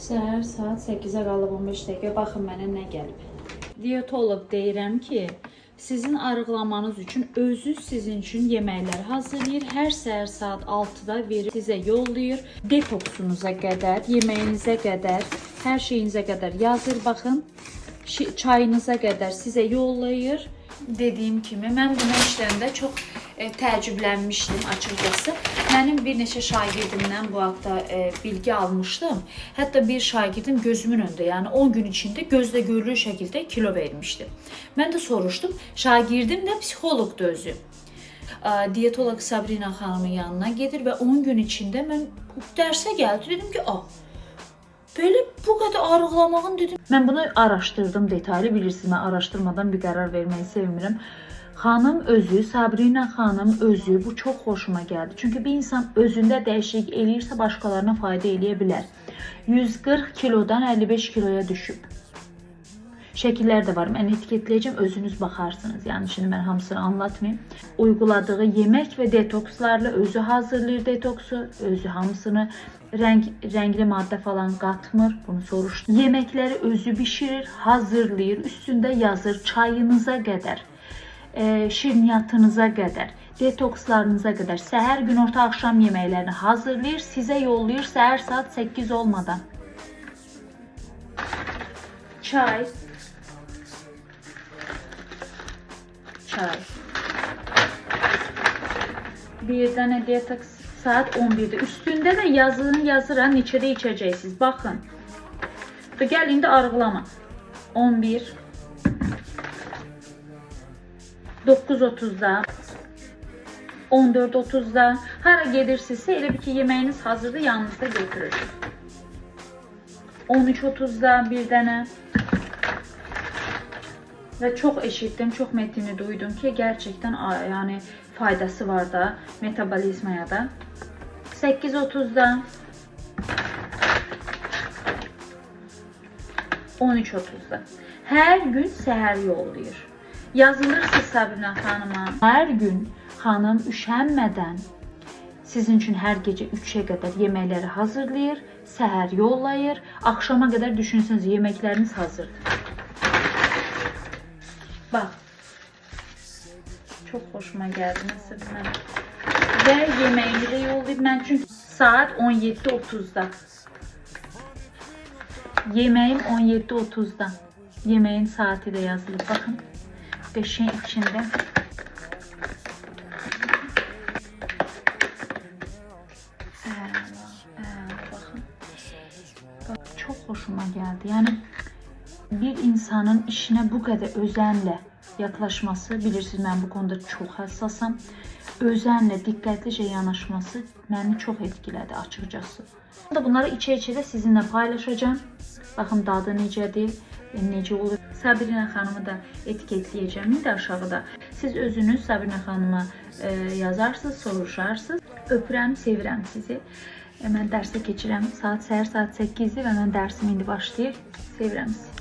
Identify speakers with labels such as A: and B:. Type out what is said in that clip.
A: Səhər saat 8-ə qalıb 15 dəqiqə. Baxın mənə nə gəlib. Diyetolog deyirəm ki, sizin arıqlamanız üçün özü sizin üçün yeməkləri hazırlayır. Hər səhər saat 6-da verir, sizə yollayır. Detoksunuza qədər, yeməyinizə qədər, hər şeyinizə qədər yazır. Baxın, çayınıza qədər sizə yollayır. Dediyim kimi, mən bunu işlərində çox təəccüblənmişdim açıkçası. Mənim bir neçə şagirdimdən bu haqda bilgi almışdım. Hətta bir şagirdim gözümün önündə, yəni 10 gün içində gözlə görülür şəkildə kilo vermişdi. Mən də soruşdum, şagirdim də psixoloqdur özü. Diyetolog Sabrina xanımın yanına gedir və 10 gün içində mən dərsə gəldi. Dedim ki, belə bu qədər arıqlamağın dedim. Mən bunu araşdırdım detaylı, bilirsiniz, mən araşdırmadan bir qərar verməyi sevmirəm. Xanım özü, Sabrina xanım özü, bu çox xoşuma gəldi. Çünki bir insan özündə dəyişiklik eləyirsə başqalarına fayda eləyə bilər. 140 kilodan 55 kiloya düşüb. Şəkillər də var. Mən etiketləyəcəm, özünüz baxarsınız. Yəni şimdi mən hamısını anlatmayayım. Uyguladığı yemək və detokslarla özü hazırlayır detoksu. Özü hamısını rəngli maddə falan qatmır. Bunu soruşdum. Yeməkləri özü bişirir, hazırlayır. Üstündə yazır çayınıza qədər, şirniyyatınıza qədər, detokslarınıza qədər, səhər, günorta, axşam yeməklərini hazırlayır, sizə yollayır səhər saat 8 olmadan. Çay. Bir dənə detoks saat 11'də. Üstündə də yazır, neçədə içəcəksiniz. Baxın. Gəl indi arıqlama. 11 9:30'da 14:30'da hara gedirsinizsə elə bir ki yeməyiniz hazırdır, yanınızda götürür. 13:30'da bir dənə. Və çox eşitdim, çox metnini duydum ki, gerçekten yani faydası var da metabolizmaya da. 8:30'da 13:30'da hər gün səhər yollayır. Yazılırsınız Sabrina xanıma. Hər gün xanım üşənmədən sizin üçün hər gecə 3'ə qədər yeməkləri hazırlayır, səhər yollayır, axşama qədər düşünsünüz yeməkləriniz hazırdır. Bax, çox xoşuma gəldi məsələn. Və yeməyini də yollayıb mən çünki saat 17:30'da. Yeməyim 17:30'da. Yeməyin saati də yazılıb. Baxın. 5'in içinde. Bakın. Çok hoşuma geldi. Yani bir insanın işine bu kadar özenle yaklaşması, bilirsiniz ben bu konuda çok hassasam. Özenle, dikkatlice yanaşması beni çok etkiledi açıkçası. Bunları içe de sizinle paylaşacağım. Bakın dadı necədir, necə olur. Sabrina xanımı da etiketleyeceğim. İndi aşağıda. Siz özünüz Sabrina xanıma yazarsınız, soruşarsınız. Öpürəm, sevirəm sizi. Mən dərsə keçirəm. Səhər saat 8'dir və mən dərsim indi başlayır. Sevirəm sizi.